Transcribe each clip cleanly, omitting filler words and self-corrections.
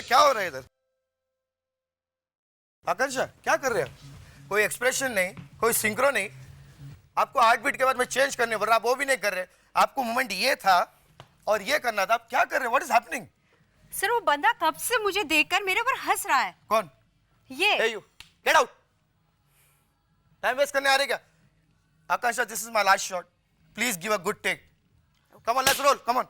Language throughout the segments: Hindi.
क्या हो रहा है इधर? आकांक्षा क्या कर रहे हो? कोई एक्सप्रेशन नहीं, कोई सिंक्रो नहीं। आपको हार्ट बीट के बाद में चेंज करने, वरना आप वो भी नहीं कर रहे। आपको मोमेंट ये था और ये करना था, आप क्या कर रहे हो? What is happening? सर वो बंदा कब से मुझे देखकर मेरे ऊपर हंस रहा है। कौन? ये Hey you, get out! Time waste करने आ रहे क्या? Akanksha, this is my last shot, please give a good take. Come on, let's roll, come on.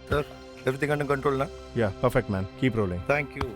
Sir, everything under control ना? Yeah, perfect, man. Keep rolling. Thank you.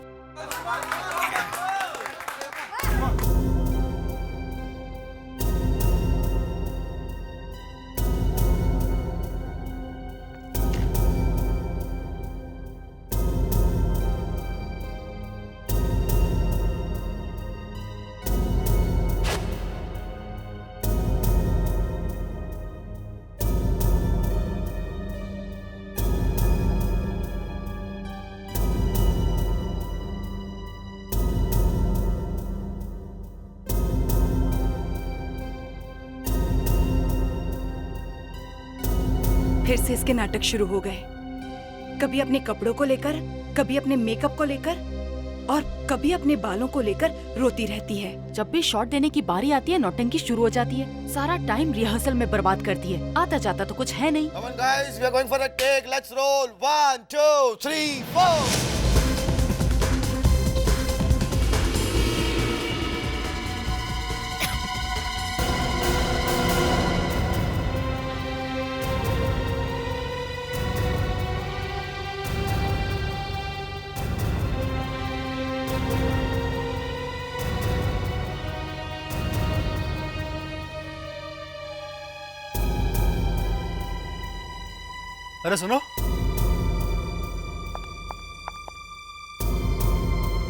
फिर से इसके नाटक शुरू हो गए। कभी अपने कपड़ों को लेकर, कभी अपने मेकअप को लेकर और कभी अपने बालों को लेकर रोती रहती है। जब भी शॉट देने की बारी आती है नौटंकी शुरू हो जाती है। सारा टाइम रिहर्सल में बर्बाद करती है। आता जाता तो कुछ है नहीं। Come on guys, we are going for a take. Let's roll. 1, 2, 3, 4. अरे सुनो,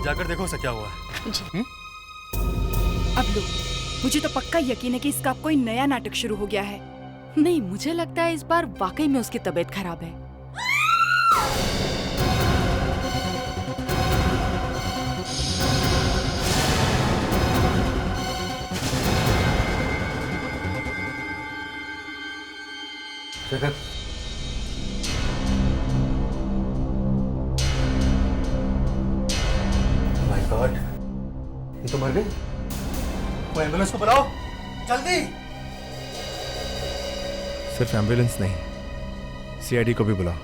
जाकर देखो उसे क्या हुआ है। जी। अब लो, मुझे तो पक्का यकीन है कि इसका कोई नया नाटक शुरू हो गया है। नहीं, मुझे लगता है इस बार वाकई में उसकी तबीयत खराब है। शेखर, माय गॉड, ये तो मर गई। वो एम्बुलेंस को बुलाओ जल्दी। सिर्फ एम्बुलेंस नहीं, सीआईडी को भी बुलाओ।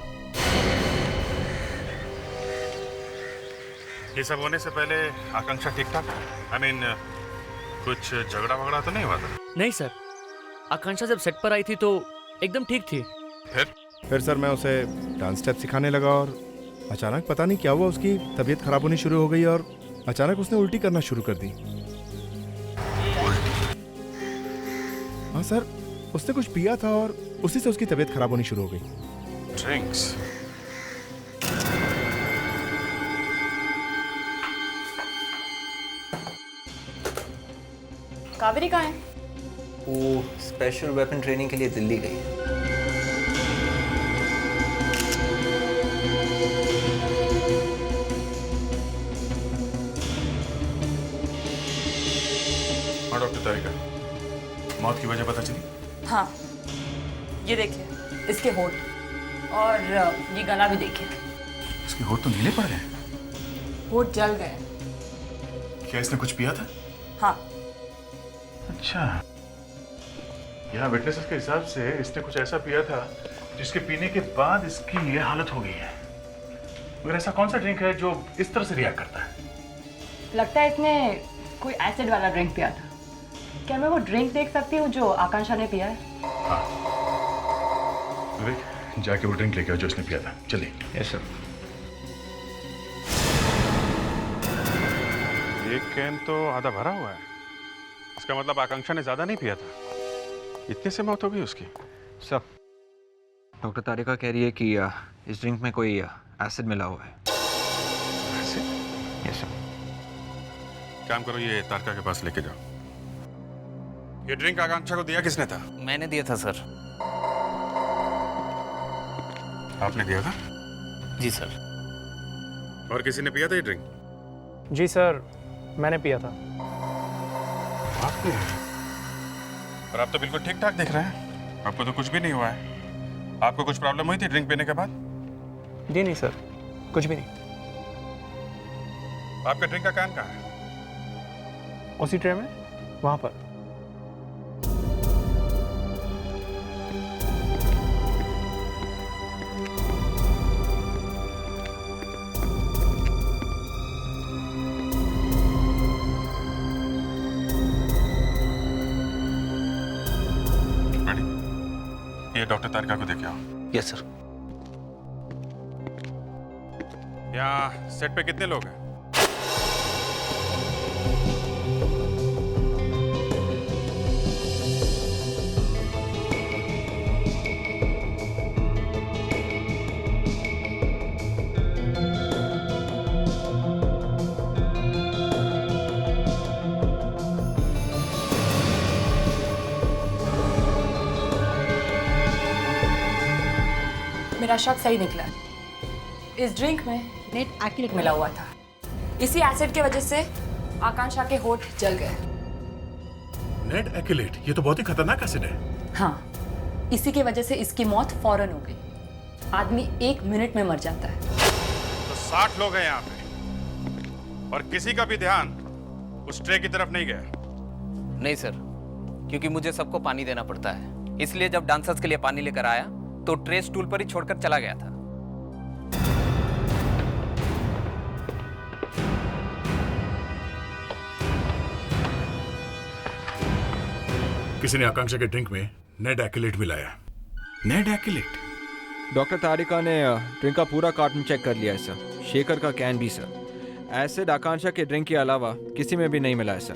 ये सब होने से पहले आकांक्षा ठीक ठाक? आई मीन कुछ झगड़ा वगड़ा तो नहीं हुआ था? नहीं सर, आकांक्षा जब सेट पर आई थी तो एकदम ठीक थी। फिर सर मैं उसे डांस स्टेप सिखाने लगा और अचानक पता नहीं क्या हुआ, उसकी तबीयत खराब होनी शुरू हो गई और अचानक उसने उल्टी करना शुरू कर दी। हाँ सर, उसने कुछ पिया था और उसी से उसकी तबीयत खराब होनी शुरू हो गई। ड्रिंक्स? कावेरी कहाँ है? वो स्पेशल वेपन ट्रेनिंग के लिए दिल्ली गई है। हाँ डॉक्टर तारिका, मौत की वजह पता चली? हाँ, ये देखिए, इसके होठ और ये गला भी देखिए। इसके होठ तो नीले पड़ गए। होठ जल गए। क्या इसने कुछ पिया था? हाँ। अच्छा, यहाँ विटनेसेस के हिसाब से इसने कुछ ऐसा पिया था जिसके पीने के बाद इसकी ये हालत हो गई है। मगर ऐसा कौन सा ड्रिंक है जो इस तरह से रिएक्ट करता है? लगता है इसने कोई एसिड वाला ड्रिंक पिया था। क्या मैं वो ड्रिंक देख सकती हूँ जो आकांक्षा ने पिया है? हाँ, विवेक जाके वो ड्रिंक लेके आओ जो इसने पिया था। चलिए। Yes sir. एक कैन तो आधा भरा हुआ है। इसका मतलब आकांक्षा ने ज्यादा नहीं पिया था। इतने से मौत हो गई उसकी? सर, डॉक्टर तारिका कह रही है कि इस ड्रिंक में कोई एसिड मिला हुआ है। Yes sir. काम करो, ये तारिका के पास लेके जाओ। ये ड्रिंक आकांक्षा को दिया किसने था? मैंने दिया था सर। आपने दिया था? जी सर। और किसी ने पिया था ये ड्रिंक? जी सर, मैंने पिया था। आपने? पर आप तो बिल्कुल ठीक ठाक दिख रहे हैं। आपको तो कुछ भी नहीं हुआ है। आपको कुछ प्रॉब्लम हुई थी ड्रिंक पीने के बाद? जी नहीं सर, कुछ भी नहीं। आपका ड्रिंक का कैन कहाँ है? उसी ट्रे में, वहां पर। ये डॉक्टर तारिका को देखे आओ। Yes sir. यहाँ सेट पे कितने लोग हैं? मेरा शक सही निकला। इस ड्रिंक में नेट एक्रिलेट मिला हुआ था। इसी एसिड की वजह से आकांक्षा के होठ जल गए। नेट एक्रिलेट, ये तो बहुत ही खतरनाक एसिड है। हाँ, इसी की वजह से इसकी मौत फौरन हो गई। आदमी 1 मिनट में मर जाता है। तो 60 लोग हैं यहाँ पे और किसी का भी ध्यान उस ट्रे की तरफ नहीं गया। नहीं सर, क्योंकि मुझे सबको पानी देना पड़ता है, इसलिए जब डांसर्स के लिए पानी लेकर आया तो ट्रे स्टूल पर ही छोड़कर चला गया था। किसी ने आकांक्षा के ड्रिंक में नेट एक्रिलेट मिलाया। Net acrylate? डॉक्टर तारिका ने ड्रिंक का पूरा कार्टन चेक कर लिया है सर, शेकर का कैन भी सर। एसिड आकांक्षा के ड्रिंक के अलावा किसी में भी नहीं मिला है सर।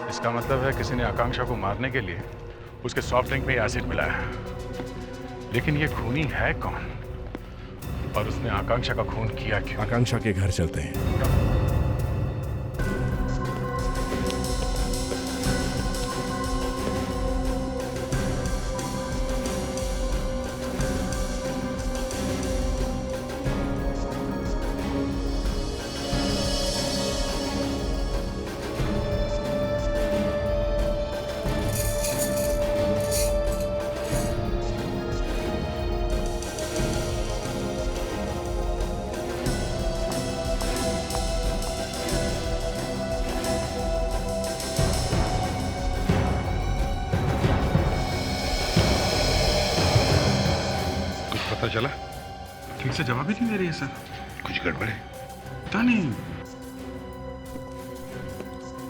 इसका मतलब है किसी ने आकांक्षा को मारने के लिए उसके सॉफ्ट ड्रिंक में एसिड मिलाया। लेकिन ये खूनी है कौन और उसने आकांक्षा का खून किया क्यों? आकांक्षा के घर चलते हैं। पता चला? ठीक से जवाब ही नहीं दे रही है सर। कुछ गड़बड़ है? पता नहीं।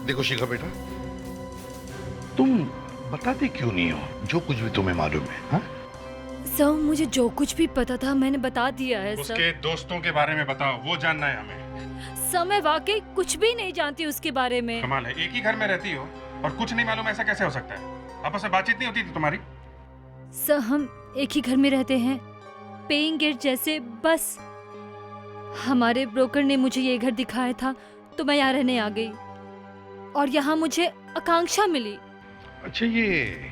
देखो शिखा बेटा, तुम बताते क्यों नहीं हो जो कुछ भी तुम्हें मालूम है? हाँ? सर, मुझे जो कुछ भी पता था मैंने बता दिया है। उसके दोस्तों के बारे में बताओ, वो जानना है हमें। सर, मैं वाकई कुछ भी नहीं जानती उसके बारे में। कमाल है, एक ही घर में रहती हो और कुछ नहीं मालूम, ऐसा कैसे हो सकता है? आपस में बातचीत नहीं होती थी तुम्हारी? सर, हम एक ही घर में रहते हैं, पेइंग गेस्ट जैसे। बस हमारे ब्रोकर ने मुझे ये घर दिखाया था तो मैं यहाँ रहने आ गई और यहाँ मुझे आकांक्षा मिली। अच्छा, ये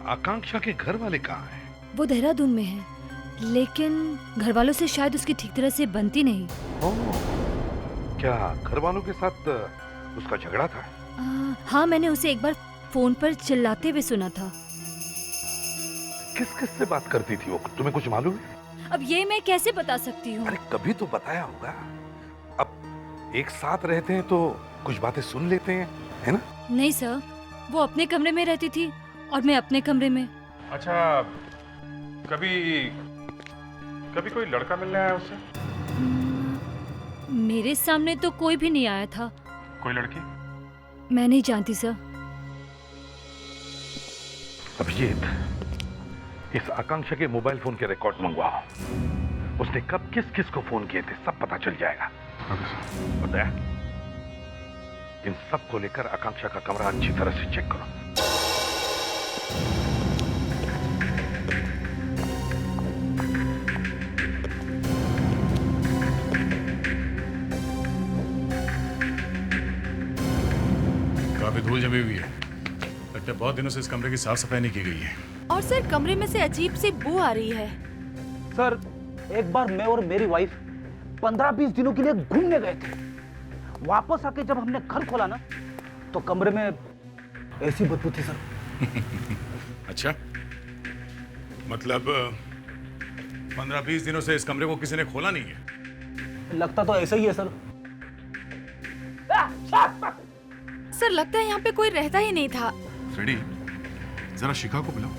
आकांक्षा के घर वाले कहाँ हैं? वो देहरादून में है, लेकिन घर वालों से शायद उसकी ठीक तरह से बनती नहीं। क्या घर वालों के साथ उसका झगड़ा था? हाँ, मैंने उसे एक बार फोन पर चिल्लाते हुए सुना था। किस किस से बात करती थी वो, तुम्हें कुछ मालूम है? अब ये मैं कैसे बता सकती हूँ? अरे कभी तो बताया होगा। अब एक साथ रहते हैं तो कुछ बातें सुन लेते हैं, है ना? नहीं सर, वो अपने कमरे में रहती थी और मैं अपने कमरे में। अच्छा, कभी कोई लड़का मिलने आया उससे? मेरे सामने तो कोई भी नहीं आया था। कोई लड़की? मैं नहीं जानती सर। अभिजीत, इस आकांक्षा के मोबाइल फोन के रिकॉर्ड मंगवाओ। उसने कब किस किस को फोन किए थे सब पता चल जाएगा। पता है, इन सब को लेकर आकांक्षा का कमरा अच्छी तरह से चेक करो। काफी धूल जमी हुई है, लगता है बहुत दिनों से इस कमरे की साफ सफाई नहीं की गई है। और सर, कमरे में से अजीब सी बू आ रही है। सर, एक बार मैं और मेरी वाइफ 15-20 दिनों के लिए घूमने गए थे। वापस आके जब हमने घर खोला ना, तो कमरे में ऐसी बदबू थी सर। अच्छा, मतलब 15-20 दिनों से इस कमरे को किसी ने खोला नहीं है? लगता तो ऐसा ही है सर। सर लगता है यहाँ पे कोई रहता ही नहीं था। फ्रेडी, जरा शिखा को बुलाओ।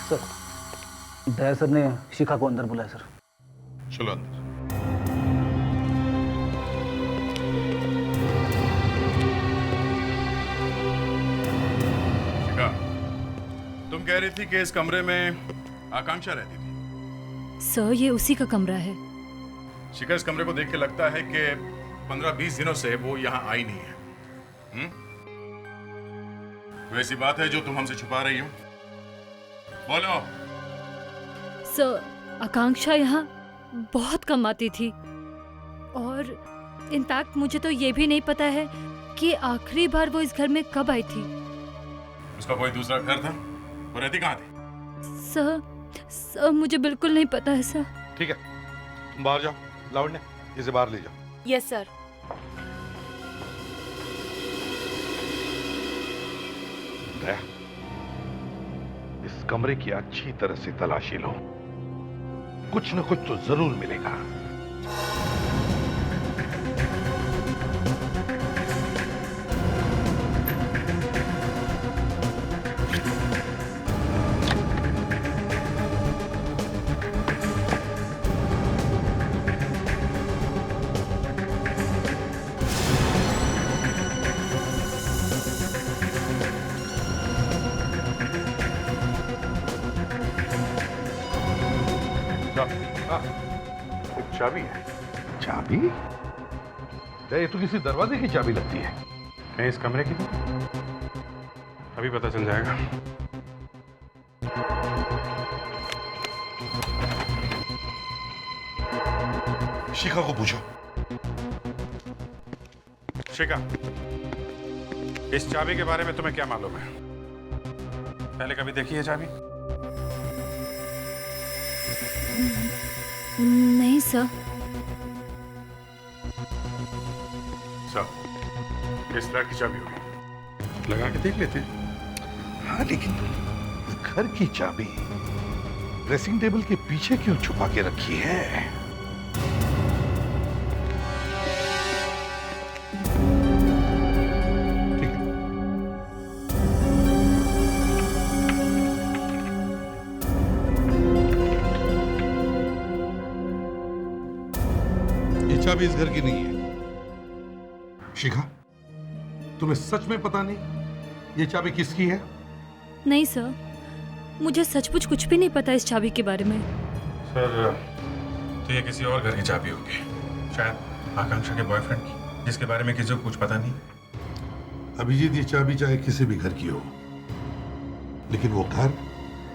सर, दया सर ने शिखा को अंदर बुलाया सर। चलो अंदर। शिखा, तुम कह रही थी कि इस कमरे में आकांक्षा रहती थी। सर ये उसी का कमरा है। शिखा, इस कमरे को देख के लगता है कि 15-20 दिनों से वो यहाँ आई नहीं है। वैसी बात है जो तुम हमसे छुपा रही हो? बोलो। सर आकांक्षा यहाँ बहुत कम आती थी और इनफैक्ट मुझे तो ये भी नहीं पता है कि आखिरी बार वो इस घर में कब आई थी। उसका कोई दूसरा घर था? वो रहती कहाँ थी? सर मुझे बिल्कुल नहीं पता है सर। ठीक है, तुम बाहर जाओ। लावण्य, इसे बाहर ले जाओ। Yes sir. दया, इस कमरे की अच्छी तरह से तलाशी लो, कुछ न कुछ तो जरूर मिलेगा। चाबी है। चाबी? ये तो किसी दरवाजे की चाबी लगती है। कहीं इस कमरे की? अभी पता चल जाएगा। शिखा को पूछो। शिखा, इस चाबी के बारे में तुम्हें क्या मालूम है? पहले कभी देखी है चाबी? नहीं सर। इस फ्लैट की चाबी होगी, लगा के देख लेते हैं। हाँ, लेकिन घर की चाबी ड्रेसिंग टेबल के पीछे क्यों छुपा के रखी है? चाबी इस घर की नहीं है। शिखा, तुम्हें सच में पता नहीं ये चाबी किसकी है? नहीं सर, मुझे सचमुच कुछ भी नहीं पता इस चाबी के बारे में। सर, तो ये किसी और घर की चाबी होगी, शायद आकांक्षा के बॉयफ्रेंड की, जिसके बारे में किसी को कुछ पता नहीं। अभिजीत, ये चाबी चाहे किसी भी घर की हो, लेकिन वो घर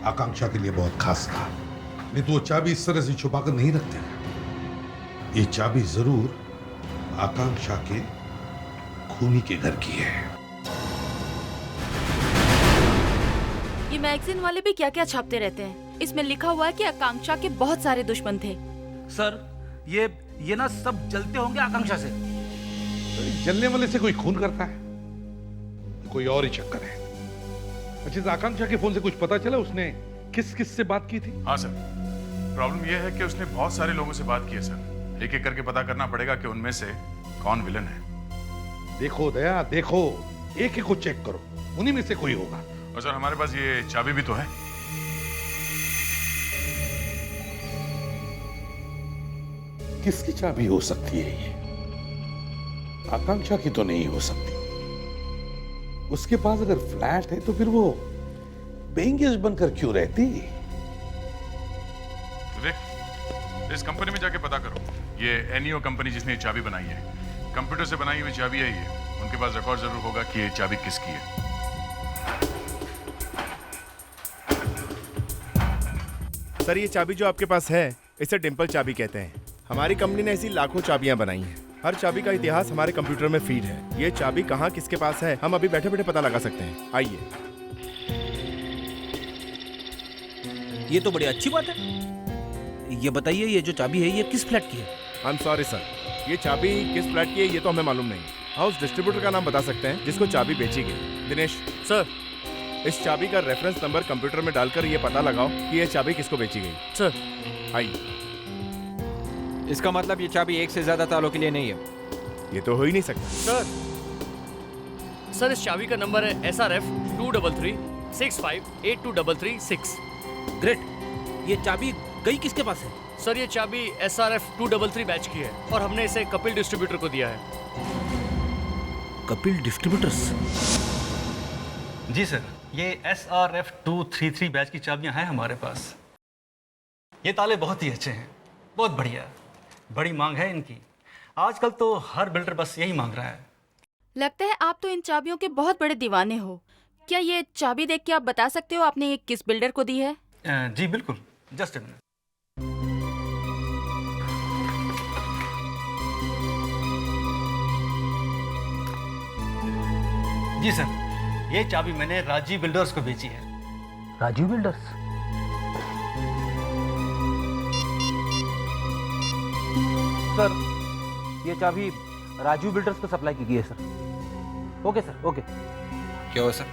आकांक्षा के लिए बहुत खास था। नहीं तो वो चाबी इस तरह से छुपाकर नहीं रखते। ये चाबी जरूर आकांक्षा के खूनी के घर की है। ये मैगजीन वाले भी क्या क्या छापते रहते हैं। इसमें लिखा हुआ है कि आकांक्षा के बहुत सारे दुश्मन थे। सर, ये ना सब जलते होंगे आकांक्षा से। जलने वाले से कोई खून करता है? कोई और ही चक्कर है। अच्छा, आकांक्षा के फोन से कुछ पता चला उसने किस किस से बात की थी? हाँ सर, प्रॉब्लम यह है कि उसने बहुत सारे लोगों से बात की है सर। एक एक करके पता करना पड़ेगा कि उनमें से कौन विलन है। देखो दया, देखो, एक एक को चेक करो, उन्हीं में से कोई होगा। और सर, हमारे पास ये चाबी भी तो है। किसकी चाबी हो सकती है ये? आकांक्षा की तो नहीं हो सकती। उसके पास अगर फ्लैट है तो फिर वो पेइंग गेस्ट बनकर क्यों रहती? इस कंपनी में जाके पता करो। ये एनईओ कंपनी जिसने ये चाबी बनाई है, कंप्यूटर से बनाई हुई चाबी है ये। उनके पास रिकॉर्ड जरूर होगा कि ये चाबी किसकी है। सर, ये चाबी जो आपके पास है इसे डिंपल चाबी कहते हैं। हमारी कंपनी ने ऐसी लाखों चाबियां बनाई हैं। हर चाबी का इतिहास हमारे कंप्यूटर में फीड है। ये चाबी कहाँ किसके पास है हम अभी बैठे बैठे पता लगा सकते हैं। आइए। ये तो बड़ी अच्छी बात है। ये बताइए, ये जो चाबी है ये किस फ्लैट की है? आई एम सॉरी सर, ये चाबी किस फ्लैट की है ये तो हमें मालूम नहीं। हाँ, उस डिस्ट्रीब्यूटर का नाम बता सकते हैं जिसको चाबी बेची गई। दिनेश। सर, इस चाबी का रेफरेंस नंबर कंप्यूटर में डालकर ये पता लगाओ कि ये चाबी किसको बेची गई। सर। आइए। इसका मतलब ये चाबी एक से ज्यादा तालों के लिए नहीं है। ये तो हो ही नहीं सकता। सर इस चाबी का नंबर है SRF 23365823336। ग्रेट। ये चाबी गई किसके पास है? सर ये चाबी SRF 233 बैच की है और हमने इसे कपिल डिस्ट्रीब्यूटर को दिया है। कपिल डिस्ट्रीब्यूटर्स? जी सर, ये SRF 233 बैच की चाबियां हैं हमारे पास। ये ताले बहुत ही अच्छे हैं, बहुत बढ़िया, बड़ी मांग है इनकी। आजकल तो हर बिल्डर बस यही मांग रहा है। लगता है आप तो इन चाबियों के बहुत बड़े दीवाने हो। क्या ये चाबी देख के आप बता सकते हो आपने ये किस बिल्डर को दी है? जी बिल्कुल, जस्ट अ मिनट। जी सर, ये चाबी मैंने राजीव बिल्डर्स को बेची है। राजीव बिल्डर्स? सर, ये चाबी राजीव बिल्डर्स को सप्लाई की गई है सर। Okay sir, okay. क्या हो सर?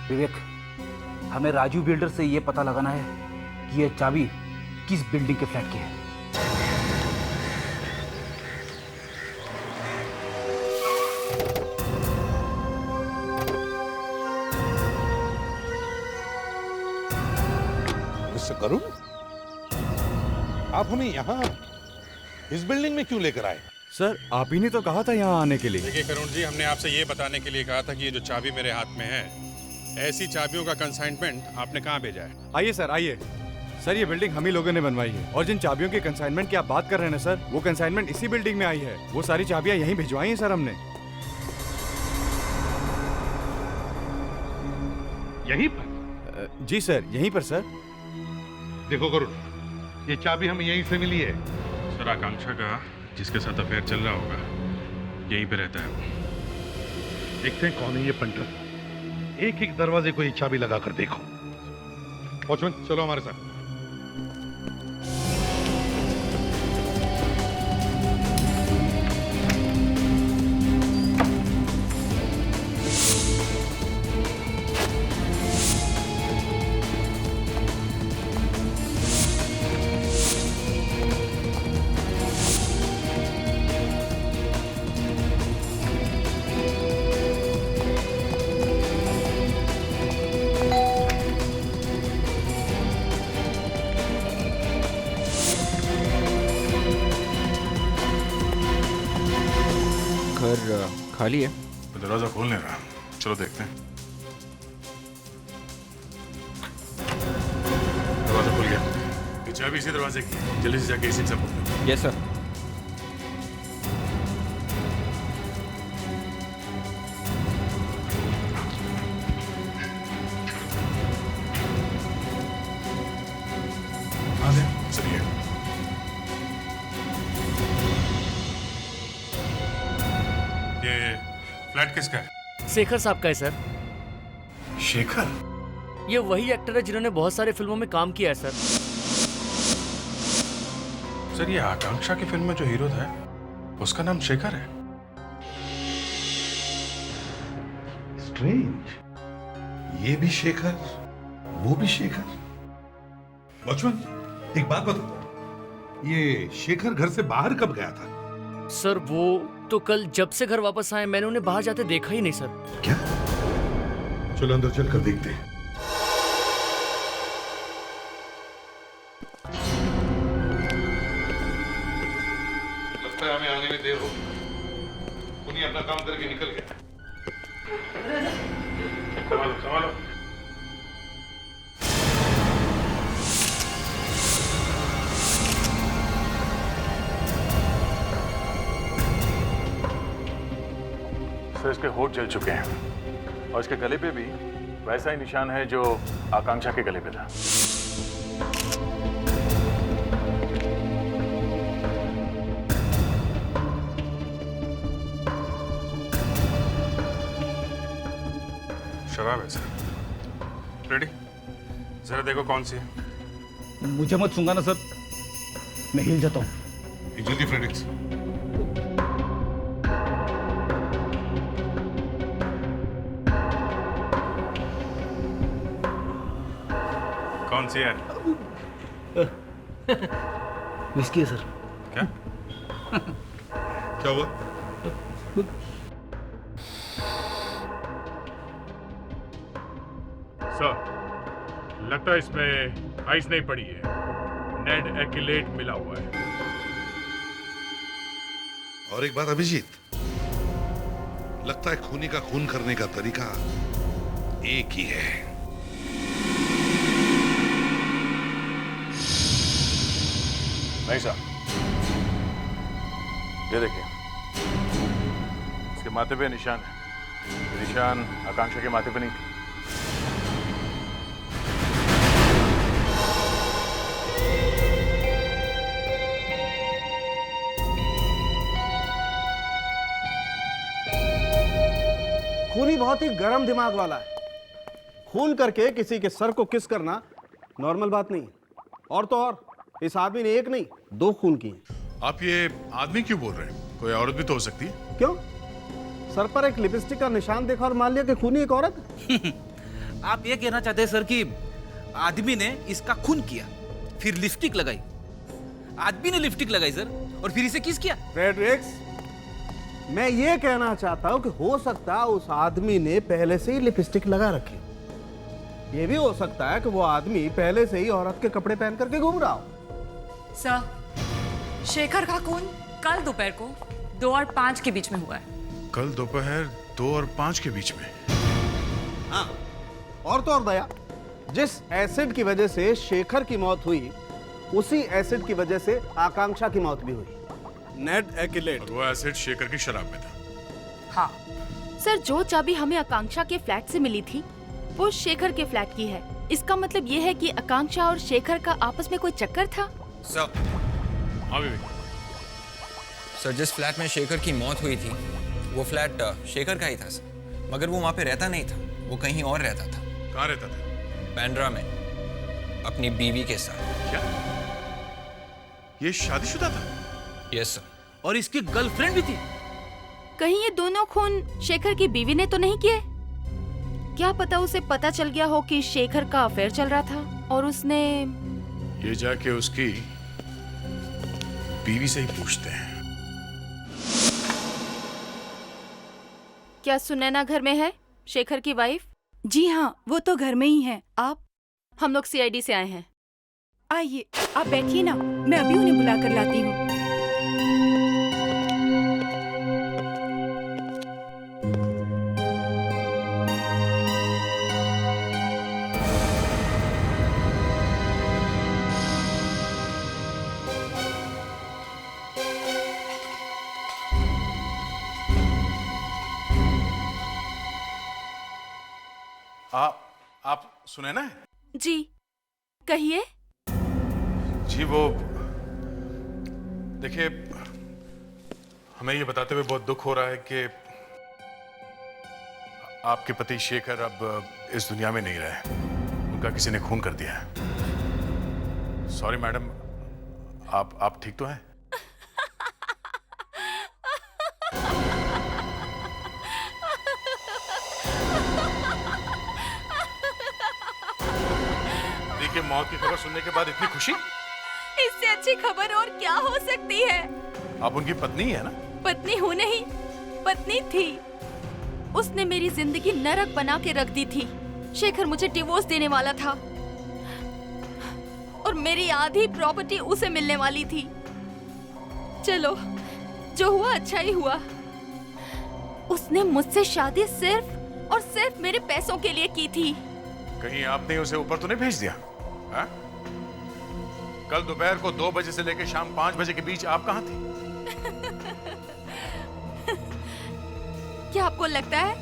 विवेक, हमें राजीव बिल्डर से ये पता लगाना है कि ये चाबी किस बिल्डिंग के फ्लैट की है। मिस्टर करुण, आप हमें यहाँ इस बिल्डिंग में क्यों लेकर आए? सर, आप ही ने तो कहा था यहाँ आने के लिए। देखिए करुण जी, हमने आपसे ये बताने के लिए कहा था कि ये जो चाबी मेरे हाथ में है, ऐसी चाबियों का कंसाइनमेंट आपने कहाँ भेजा है? आइए सर, आइए। सर, ये बिल्डिंग हम ही लोगों ने बनवाई है और जिन चाबियों के कंसाइनमेंट की आप बात कर रहे हैं ना सर, वो कंसाइनमेंट इसी बिल्डिंग में आई है। वो सारी चाबियां यहीं भिजवाई हैं सर हमने। यहीं पर? जी सर, यहीं पर सर। देखो करुण, ये चाबी हमें यहीं से मिली है। सर, आकांक्षा का जिसके साथ अफेयर चल रहा होगा यहीं पे रहता है। देखते हैं कौन है ये पंटर। एक एक दरवाजे को ये चाबी लगा कर देखो। वॉचमैन, चलो हमारे साथ। खाली है। तो दरवाजा खोल नहीं रहा। चलो देखते हैं। दरवाजा खुल गया। ये चाबी इसी दरवाजे की है। जल्दी से जाके इसी से खोलो। Yes sir. चलिए। ये फ्लैट किसका है? शेखर साहब का है सर। शेखर? ये वही एक्टर है जिन्होंने बहुत सारे फिल्मों में काम किया है सर। सर, ये आकांक्षा की फिल्म में जो हीरो था उसका नाम शेखर है। स्ट्रेंज, ये भी शेखर, वो भी शेखर। वॉचमैन, एक बात बताओ, ये शेखर घर से बाहर कब गया था? सर, वो तो कल जब से घर वापस आए मैंने उन्हें बाहर जाते देखा ही नहीं सर। क्या? चलो अंदर चलकर देखते हैं। लगता है हमें आने में देर हो। उन्हीं अपना काम करके निकल गया। संभालो, संभालो। सर, इसके होठ जल चुके हैं और इसके गले पे भी वैसा ही निशान है जो आकांक्षा के गले पे था। शराब है सर। रेडी? जरा देखो कौन सी है। मुझे मत सूंघा ना सर, मैं हिल जाता हूँ। जल्दी फ्रेडिक्स। कौन सी है? विस्की है सर। क्या? क्या हुआ? सर, लगता है इसमें आइस नहीं पड़ी है, नेड एक्यूलेट मिला हुआ है। और एक बात अभिजीत, लगता है खूनी का खून करने का तरीका एक ही है। नहीं साहब, ये देखिए, इसके माथे पे निशान है। ये निशान आकांक्षा के माथे पे नहीं थी। खूनी बहुत ही गर्म दिमाग वाला है। खून करके किसी के सर को किस करना नॉर्मल बात नहीं है। और तो और इस आदमी ने एक नहीं 2 खून किए। आप ये आदमी क्यों बोल रहे हैं? कोई औरत भी तो हो सकती है। क्यों? सर पर एक लिपस्टिक का निशान देखा और मान लिया कि खूनी एक औरत है? आप ये कहना चाहते हैं सर कि आदमी ने इसका खून किया, फिर लिपस्टिक लगाई। आदमी ने लिपस्टिक लगाई सर, और फिर इसे किस किया? फ्रेडरिक्स, मैं ये कहना चाहता हूं कि हो सकता है उस आदमी ने पहले से ही लिपस्टिक लगा रखी। ये भी हो सकता है कि वो आदमी पहले से ही औरत के कपड़े पहन करके घूम रहा हो। सर, शेखर का खून कल दोपहर को 2 और 5 के बीच में हुआ है। कल दोपहर 2 और 5 के बीच में? हाँ, और तो और दया, जिस एसिड की वजह से शेखर की मौत हुई, उसी एसिड की वजह से आकांक्षा की मौत भी हुई। नेड एक्यूलेट। और वो एसिड शेखर की शराब में था। हाँ सर, जो चाबी हमें आकांक्षा के फ्लैट से मिली थी वो शेखर के फ्लैट की है। इसका मतलब ये है कि आकांक्षा और शेखर का आपस में कोई चक्कर था। सर, हाँ विवेक। सर, जिस फ्लैट में शेखर की मौत हुई थी वो फ्लैट शेखर का ही था सर, मगर वो वहाँ पे रहता नहीं था, वो कहीं और रहता था। कहाँ रहता था? बांद्रा में, अपनी बीवी के साथ। क्या? ये शादीशुदा था? Yes sir. और इसकी गर्लफ्रेंड भी थी। कहीं ये दोनों खून शेखर की बीवी ने तो नहीं किए? क्या पता उसे पता चल गया हो कि शेखर का अफेयर चल रहा था और उसने ये जाके उसकी बीवी से ही पूछते हैं। क्या सुनैना घर में है, शेखर की वाइफ? जी हाँ, वो तो घर में ही है। आप? हम लोग सीआईडी से आए हैं। आइए, आप बैठिए ना, मैं अभी उन्हें बुला कर लाती हूँ। आप सुनैना है? जी, कहिए। जी वो देखिए, हमें ये बताते हुए बहुत दुख हो रहा है कि आपके पति शेखर अब इस दुनिया में नहीं रहे। उनका किसी ने खून कर दिया है। सॉरी मैडम, आप ठीक तो हैं? देखिए, मौत की खबर सुनने के बाद इतनी खुशी? इससे अच्छी खबर और क्या हो सकती है? आप उनकी पत्नी है ना? पत्नी हूँ नहीं, पत्नी थी। उसने मेरी जिंदगी नरक बना के रख दी थी। शेखर मुझे डिवोर्स देने वाला था और मेरी आधी प्रॉपर्टी उसे मिलने वाली थी। चलो, जो हुआ अच्छा ही हुआ। उसने मुझसे शादी सिर्फ और सिर्फ मेरे पैसों के लिए की थी। कहीं आपने उसे ऊपर तो नहीं भेज दिया? हा? कल दोपहर को 2 बजे से लेकर शाम 5 बजे के बीच आप कहाँ थे? क्या आपको लगता है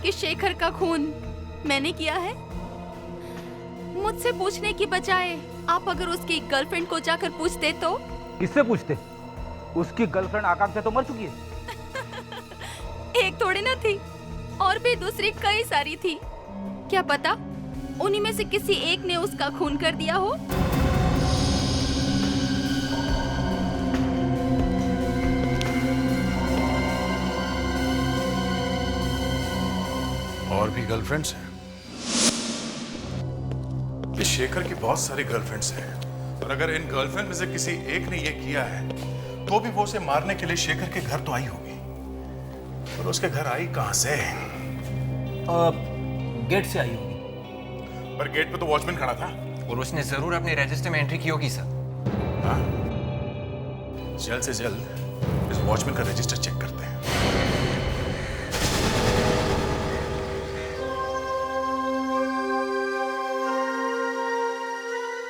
कि शेखर का खून मैंने किया है? मुझसे पूछने की बजाय आप अगर उसकी गर्लफ्रेंड को जाकर पूछते तो? किससे पूछते? उसकी गर्लफ्रेंड आकांक्षा तो मर चुकी है। एक थोड़ी ना थी, और भी दूसरी कई सारी थी। क्या पता उन्हीं में से किसी एक ने उसका खून कर दिया हो। और भी गर्लफ्रेंड्स हैं? ये शेखर की बहुत सारी गर्लफ्रेंड्स हैं और अगर इन गर्लफ्रेंड में से किसी एक ने ये किया है तो भी वो उसे मारने के लिए शेखर के घर तो आई होगी। पर उसके घर आई कहां से? गेट से आई होगी। पर गेट पे तो वॉचमैन खड़ा था। और उसने जरूर अपने रजिस्टर में एंट्री की होगी सर। हाँ? जल्द से जल्द इस वॉचमैन का रजिस्टर चेक करते हैं।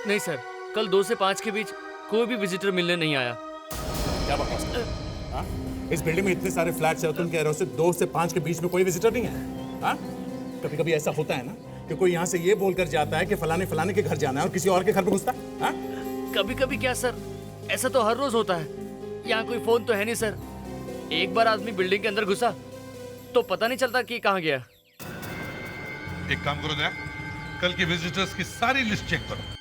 नहीं सर, कल 2 से 5 के बीच कोई भी विजिटर मिलने नहीं आया। क्या बकवास कर रहे हो? हाँ? इस बिल्डिंग में इतने सारे फ्लैट्स हैं, तुम कह रहे हो 2 से 5 के बीच में कोई विजिटर नहीं है? हाँ? कभी कभी ऐसा होता है ना कि कोई यहाँ से ये बोलकर जाता है कि फलाने फलाने के घर जाना है और किसी और के घर पे घुसता है। हाँ? कभी कभी क्या सर, ऐसा तो हर रोज होता है। यहाँ कोई फोन तो है नहीं सर। एक बार आदमी बिल्डिंग के अंदर घुसा तो पता नहीं चलता कि कहाँ गया। एक काम करो दया, कल के विजिटर्स की सारी लिस्ट चेक करो।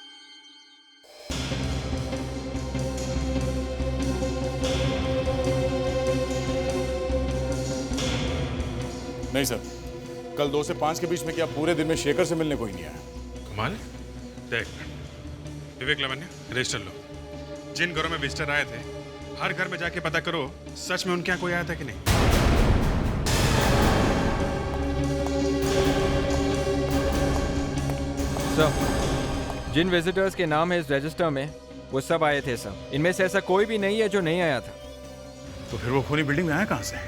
नहीं सर, कल 2 से 5 के बीच में क्या पूरे दिन में शेखर से मिलने कोई नहीं आया। कमाल। देख विवेक लावण्य, रजिस्टर लो। जिन घरों में विजिटर आए थे हर घर में जाके पता करो सच में उनके यहाँ कोई आया था कि नहीं। सर, जिन विजिटर्स के नाम है इस रजिस्टर में वो सब आए थे सर। इनमें से ऐसा कोई भी नहीं है जो नहीं आया था। तो फिर वो खूनी बिल्डिंग में आया कहाँ से?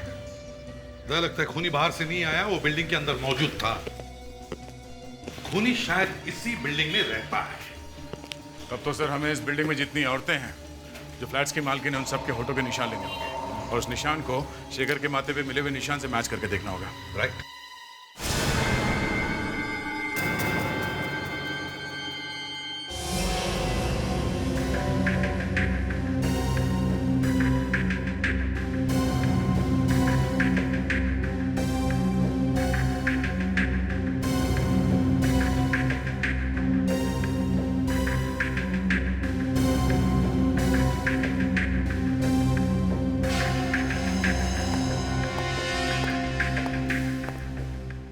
मुझे लगता है खूनी बाहर से नहीं आया, वो बिल्डिंग के अंदर मौजूद था। खूनी शायद इसी बिल्डिंग में रहता है। तब तो सर हमें इस बिल्डिंग में जितनी औरतें हैं जो फ्लैट्स की मालकिन है उन सबके होठों के निशान लेने होंगे और उस निशान को शेखर के माथे पे मिले हुए निशान से मैच करके देखना होगा। राइट।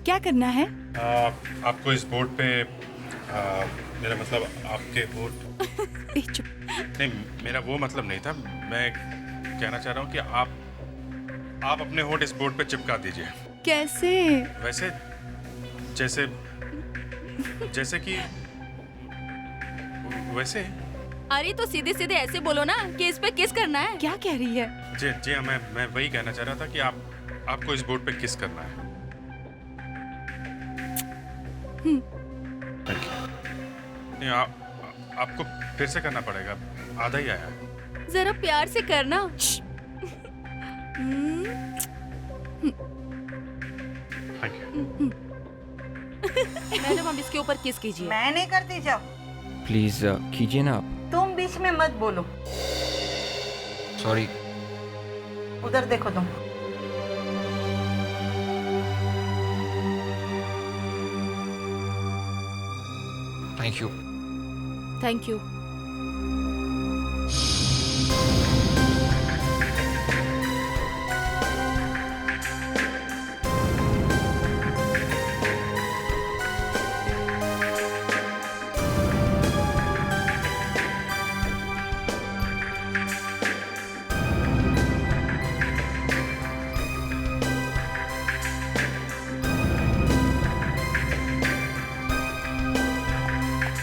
क्या करना है? आपको इस बोर्ड पे मेरा मतलब आपके वोट चुप। नहीं, मेरा वो मतलब नहीं था। मैं कहना चाह रहा हूँ कि आप अपने वोट इस बोर्ड पे चिपका दीजिए। कैसे? वैसे जैसे जैसे कि वैसे। अरे तो सीधे सीधे ऐसे बोलो ना कि इस पे किस करना है। क्या कह रही है? जी हाँ, मैं वही कहना चाह रहा था कि आपको इस बोर्ड पे किस करना है। नहीं, आपको फिर से करना पड़ेगा, आधा ही आया है। जरा प्यार से करना। Thank you. मैडम अब इसके ऊपर किस कीजिए। मैं नहीं करती, जाओ। प्लीज कीजिए ना आप। तुम बीच में मत बोलो। सॉरी। उधर देखो तुम। Thank you. Thank you.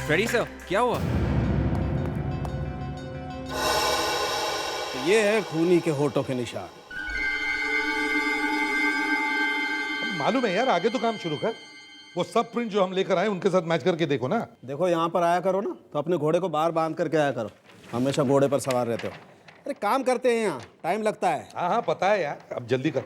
Freddy sir, क्या हुआ? ये है खूनी के होठों के निशान। मालूम है यार, आगे तो काम शुरू कर। वो सब प्रिंट जो हम लेकर आए उनके साथ मैच करके देखो ना। देखो यहाँ पर आया करो ना तो अपने घोड़े को बाहर बांध करके आया करो। हमेशा घोड़े पर सवार रहते हो। अरे काम करते हैं, यहाँ टाइम लगता है। हाँ हाँ पता है यार, अब जल्दी कर।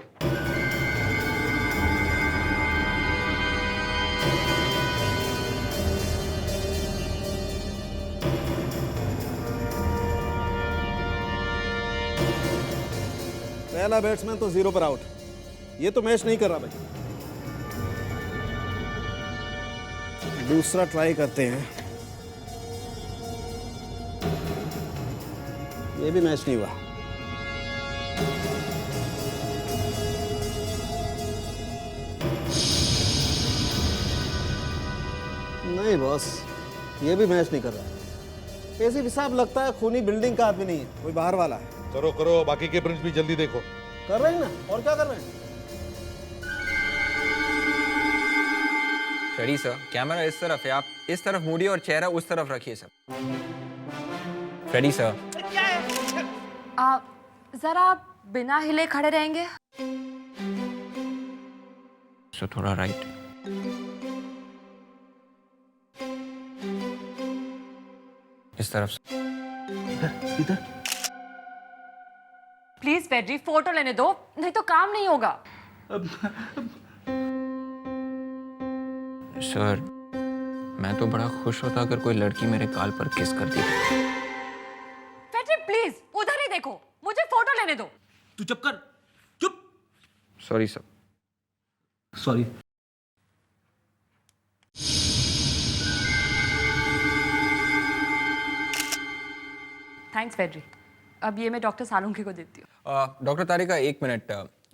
पहला बैट्समैन तो 0 पर आउट। ये तो मैच नहीं कर रहा भाई। दूसरा ट्राई करते हैं। ये भी मैच नहीं हुआ। नहीं बॉस, ये भी मैच नहीं कर रहा। कैसी भी साहब लगता है खूनी बिल्डिंग का आदमी नहीं है, कोई बाहर वाला है। करो करो, बाकी के प्रिंट्स भी जल्दी देखो। कर रहे हैं ना, और क्या कर रहे हैं? फ्रेडी सर, कैमरा इस तरफ है, आप इस तरफ मूडिए और चेहरा उस तरफ रखिए सर। फ्रेडी सर, जरा आप बिना हिले खड़े रहेंगे? सो थोड़ा राइट। इस तरफ से। इधर। प्लीज फेड्री, फोटो लेने दो, नहीं तो काम नहीं होगा। सर, मैं तो बड़ा खुश होता अगर कोई लड़की मेरे गाल पर किस करती। फेड्री प्लीज उधर ही देखो, मुझे फोटो लेने दो। तू चुप कर, चुप। Sorry sir. सॉरी। थैंक्स फेड्री। अब ये मैं डॉक्टर सालुंखे को देती हूँ। डॉक्टर तारिका, एक मिनट।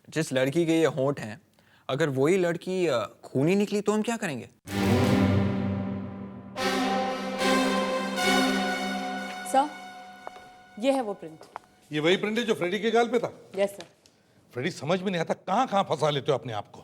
जिस लड़की के ये होंठ हैं, अगर वही लड़की खूनी निकली तो हम क्या करेंगे? सर, ये है वो प्रिंट। ये वही प्रिंट है जो फ्रेडी के गाल पे था? Yes sir. फ्रेडी, समझ में नहीं आता कहाँ कहाँ फंसा लेते हो अपने आप को।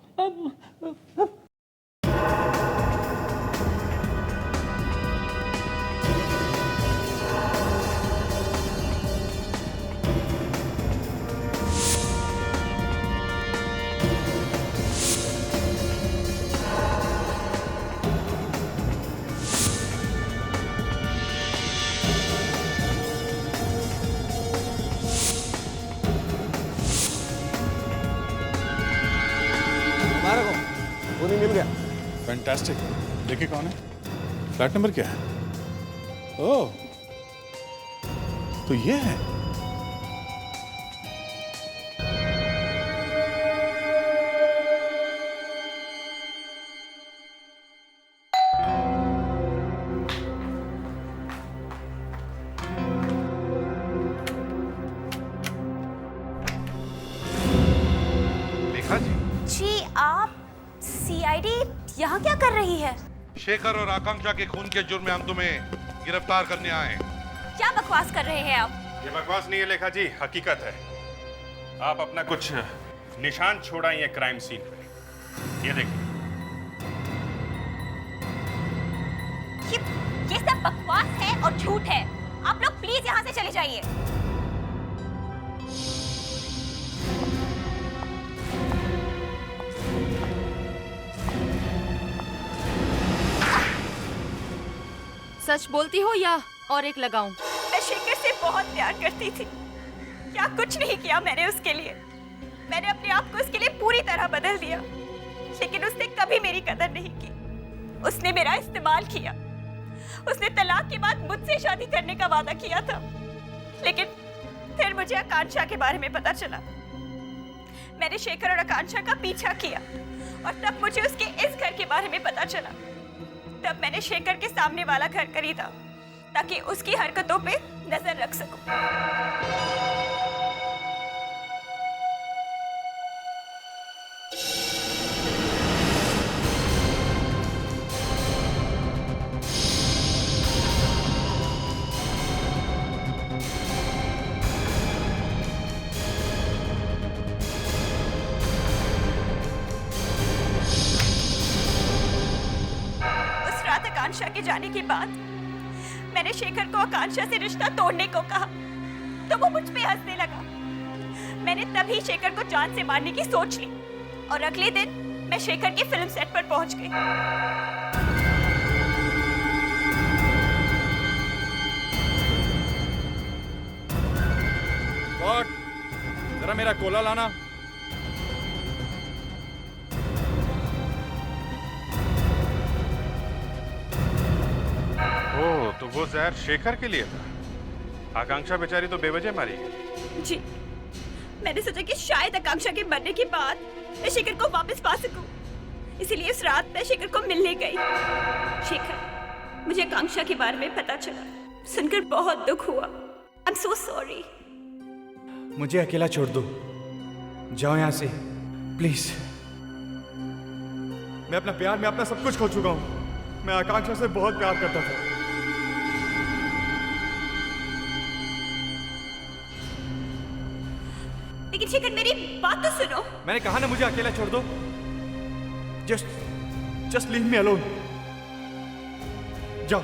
मिल गया। फैंटास्टिक। देखिए कौन है, फ्लैट नंबर क्या है? ओह, तो ये है। लेखा जी, जी आप सीआईडी यहाँ क्या कर रही है? शेखर और आकांक्षा के खून के जुर्म में हम तुम्हें गिरफ्तार करने आए हैं। क्या बकवास कर रहे हैं आप? ये बकवास नहीं है लेखा जी, हकीकत है। आप अपना कुछ निशान छोड़ाइए क्राइम सीन पे। ये देखिए। ये सब बकवास है और झूठ है। आप लोग प्लीज यहाँ से चले जाइए। सच बोलती हो या और एक लगाऊं? मैं शेखर से बहुत प्यार करती थी। क्या कुछ नहीं किया मैंने उसके लिए। मैंने अपने आप को उसके लिए पूरी तरह बदल दिया, लेकिन उसने कभी मेरी कदर नहीं की। उसने मेरा इस्तेमाल किया। उसने तलाक के बाद मुझसे शादी करने का वादा किया था, लेकिन फिर मुझे आकांक्षा के बारे में पता चला। मैंने शेखर और आकांक्षा का पीछा किया और तब मुझे उसके इस घर के बारे में पता चला। तब मैंने शेखर के सामने वाला घर खरीदा ताकि उसकी हरकतों पे नजर रख सकूं। आकांक्षा के जाने के बाद मैंने शेखर को आकांक्षा से रिश्ता तोड़ने को कहा तो वो मुझ पे हंसने लगा। मैंने तभी शेखर को जान से मारने की सोच ली और अगले दिन मैं शेखर की फिल्म सेट पर पहुंच गई। जरा मेरा कोला लाना। ओह, तो वो जहर शेखर के लिए था। आकांक्षा बेचारी तो बेवजह मारी गई। जी, मैंने सोचा कि शायद आकांक्षा के मरने के बाद मैं शेखर को वापस पा सकूं, इसीलिए उस रात मैं शेखर को मिलने गई। शेखर, मुझे आकांक्षा के बारे में पता चला, सुनकर बहुत दुख हुआ। I am so sorry. मुझे अकेला छोड़ दो, जाओ यहाँ से प्लीज। मैं अपना प्यार में अपना सब कुछ खो चुका हूँ। मैं आकांक्षा से बहुत प्यार करता था, लेकिन शेखर मेरी बात तो सुनो। मैंने कहा ना मुझे अकेला छोड़ दो। Just leave me alone. जाओ।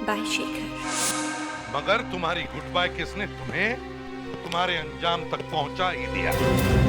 बाय शेखर। मगर तुम्हारी गुड बाय किसने तुम्हें तुम्हारे अंजाम तक पहुंचा ही दिया।